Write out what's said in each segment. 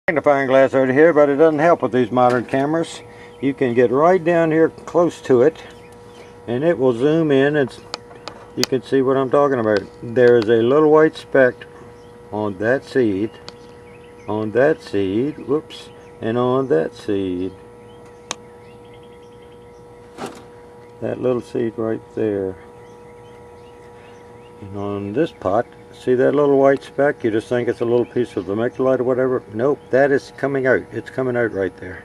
Magnifying glass over here, but it doesn't help with these modern cameras. You can get right down here close to it and it will zoom in and you can see what I'm talking about. There is a little white speck on that seed, whoops, and on that seed. That little seed right there. And on this pot, see that little white speck? You just think it's a little piece of vermiculite or whatever. Nope, that is coming out. It's coming out right there.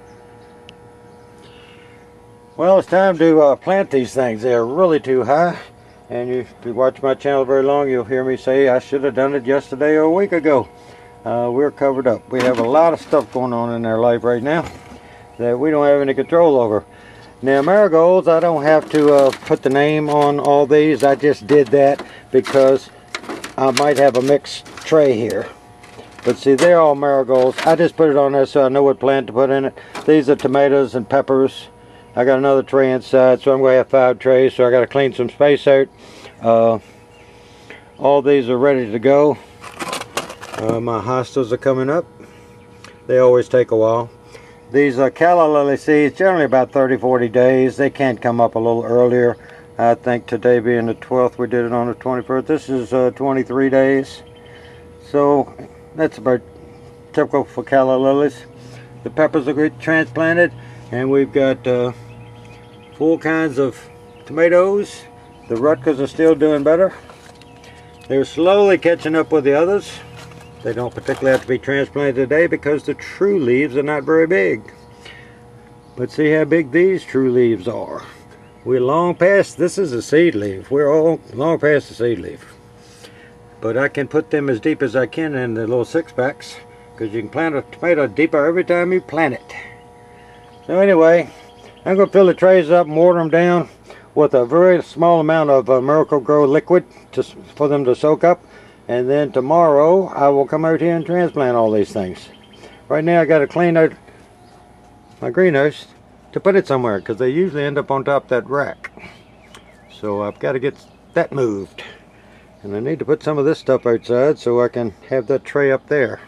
Well, it's time to plant these things. They're really too high. And if you watch my channel very long, you'll hear me say I should have done it yesterday or a week ago. We're covered up. We have a lot of stuff going on in our life right now that we don't have any control over. Now, marigolds, I don't have to put the name on all these. I just did that because I might have a mixed tray here. But see, they're all marigolds. I just put it on there so I know what plant to put in it. These are tomatoes and peppers. I got another tray inside, so I'm going to have 5 trays, so I got to clean some space out. All these are ready to go. My hostas are coming up. They always take a while. These are Calla Lily seeds, generally about 30-40 days. They can't come up a little earlier. I think today being the 12th, we did it on the 21st. This is 23 days. So that's about typical for Calla Lilies. The peppers are good, transplanted. And we've got 4 kinds of tomatoes. The Rutgers are still doing better. They're slowly catching up with the others. They don't particularly have to be transplanted today because the true leaves are not very big. But see how big these true leaves are. We're long past, this is a seed leaf. We're all long past the seed leaf. But I can put them as deep as I can in the little 6-packs because you can plant a tomato deeper every time you plant it. So anyway, I'm going to fill the trays up and water them down with a very small amount of Miracle-Gro liquid for them to soak up. And then tomorrow I will come out here and transplant all these things. Right now I got to clean out my greenhouse to put it somewhere because they usually end up on top of that rack. So I've got to get that moved. And I need to put some of this stuff outside so I can have that tray up there.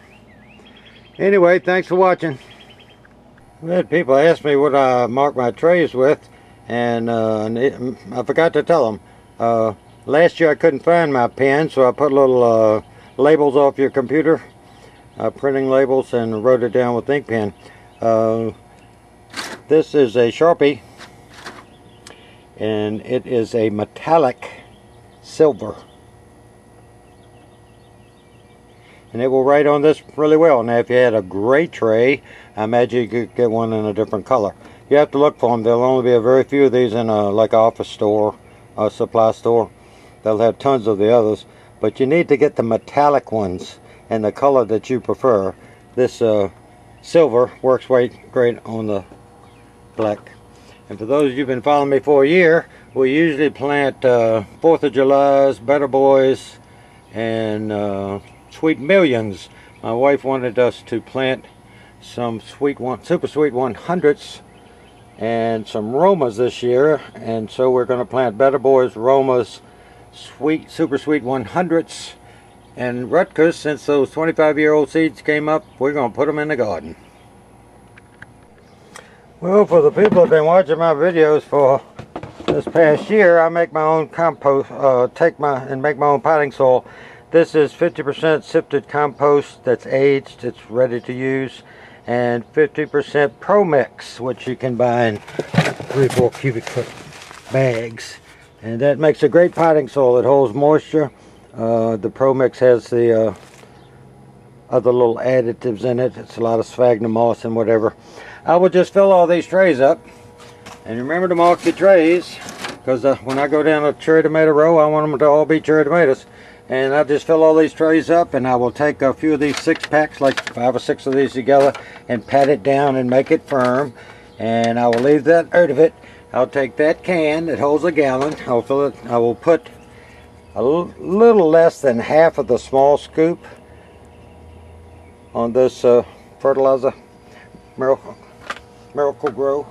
Anyway, thanks for watching. I had people ask me what I mark my trays with, and I forgot to tell them. Last year I couldn't find my pen, so I put little labels off your computer, printing labels, and wrote it down with ink pen. This is a Sharpie, and it is a metallic silver. And it will write on this really well. Now if you had a gray tray, I imagine you could get one in a different color. You have to look for them. There'll only be a very few of these in a like office store, a supply store. They'll have tons of the others, but you need to get the metallic ones and the color that you prefer. This silver works great on the black. And for those of you who've been following me for a year, we usually plant 4th of July's, Better Boys, and Sweet Millions. My wife wanted us to plant some super sweet 100s and some Romas this year, and so we're going to plant Better Boys, Romas, super sweet 100s, and Rutgers. Since those 25-year-old seeds came up, we're going to put them in the garden. Well, for the people who have been watching my videos for this past year, I make my own compost, make my own potting soil. This is 50% sifted compost that's aged, it's ready to use, and 50% Pro Mix, which you can buy in 3-4 cubic foot bags. And that makes a great potting soil. It holds moisture. The Pro Mix has the other little additives in it. It's a lot of sphagnum moss and whatever. I will just fill all these trays up. And remember to mark your trays, because when I go down a cherry tomato row, I want them to all be cherry tomatoes. And I'll just fill all these trays up, and I will take a few of these 6-packs, like 5 or 6 of these together, and pat it down and make it firm. And I will leave that out of it. I'll take that can that holds a gallon. I'll fill it. I will put a little less than half of the small scoop on this fertilizer, Miracle-Gro.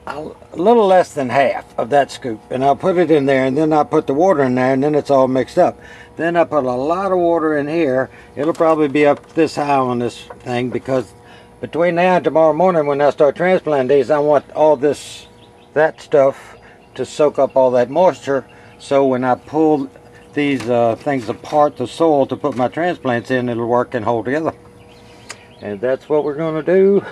a little less than half of that scoop, and I'll put it in there, and then I'll put the water in there, and then it's all mixed up. Then I put a lot of water in here. It'll probably be up this high on this thing, because between now and tomorrow morning when I start transplanting these, I want all that stuff to soak up all that moisture, so when I pull these things apart, the soil, to put my transplants in, it'll work and hold together. And that's what we're going to do,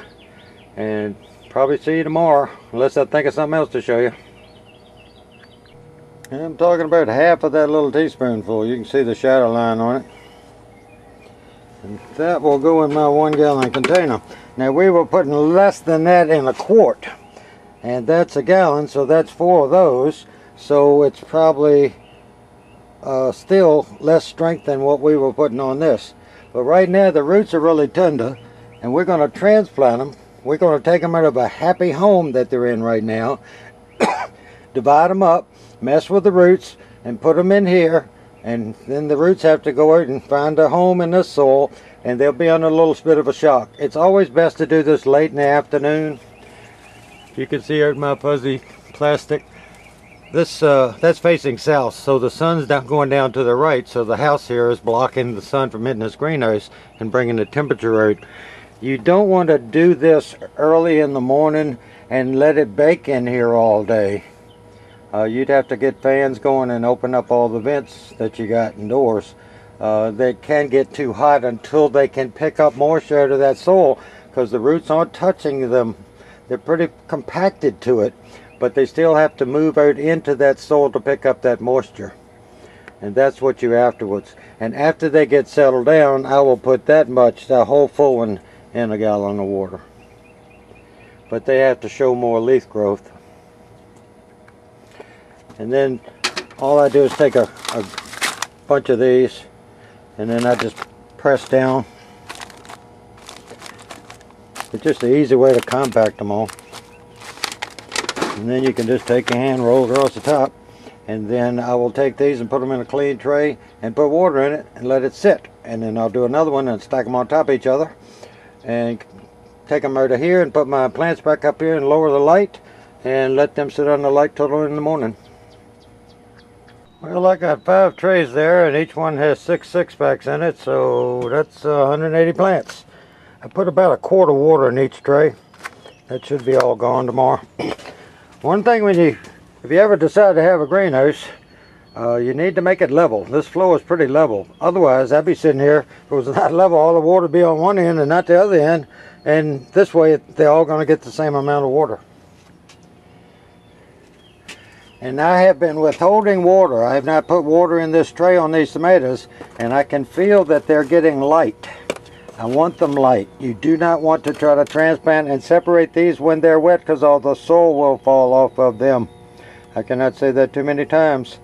and probably see you tomorrow, unless I think of something else to show you. And I'm talking about half of that little teaspoonful. You can see the shadow line on it. And that will go in my 1 gallon container. Now we were putting less than that in a quart, and that's a gallon, so that's 4 of those. So it's probably still less strength than what we were putting on this. But right now the roots are really tender, and we're going to transplant them. We're going to take them out of a happy home that they're in right now, divide them up, mess with the roots, and put them in here, and then the roots have to go out and find a home in this soil, and they'll be under a little bit of a shock. It's always best to do this late in the afternoon. You can see out my fuzzy plastic. This that's facing south, so the sun's not going down to the right, so the house here is blocking the sun from hitting this greenhouse and bringing the temperature out. You don't want to do this early in the morning and let it bake in here all day. You'd have to get fans going and open up all the vents that you got indoors. They can get too hot until they can pick up moisture out of that soil, because the roots aren't touching them. They're pretty compacted to it, but they still have to move out into that soil to pick up that moisture. And that's what you afterwards. And after they get settled down, I will put that whole full one, in a gallon of water. But they have to show more leaf growth. And then all I do is take a bunch of these, and then I just press down. It's just an easy way to compact them all. And then you can just take your hand, roll across the top, and then I will take these and put them in a clean tray and put water in it and let it sit. And then I'll do another one and stack them on top of each other, and take them out of here and put my plants back up here and lower the light and let them sit on the light till in the morning. Well, I got 5 trays there, and each one has 6 six-packs in it, so that's 180 plants. I put about a quart of water in each tray. That should be all gone tomorrow. One thing, if you ever decide to have a greenhouse, you need to make it level. This floor is pretty level. Otherwise, I'd be sitting here, if it was not level, all the water would be on one end and not the other end, and this way they're all going to get the same amount of water. And I have been withholding water. I have not put water in this tray on these tomatoes, and I can feel that they're getting light. I want them light. You do not want to try to transplant and separate these when they're wet, because all the soil will fall off of them. I cannot say that too many times.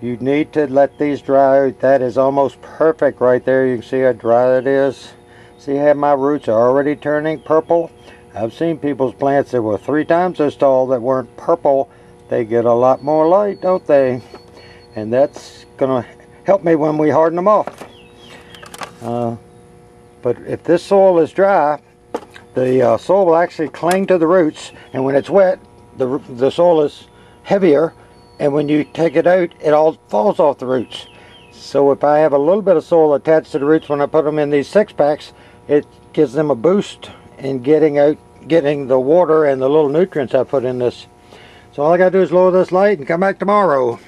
You need to let these dry out. That is almost perfect right there. You can see how dry it is. See how my roots are already turning purple? I've seen people's plants that were 3 times as tall that weren't purple. They get a lot more light, don't they? And that's gonna help me when we harden them off. But if this soil is dry, the soil will actually cling to the roots, and when it's wet, the soil is heavier, and when you take it out, it all falls off the roots. So if I have a little bit of soil attached to the roots when I put them in these 6-packs, it gives them a boost in getting the water and the little nutrients I put in this. So all I gotta do is lower this light and come back tomorrow.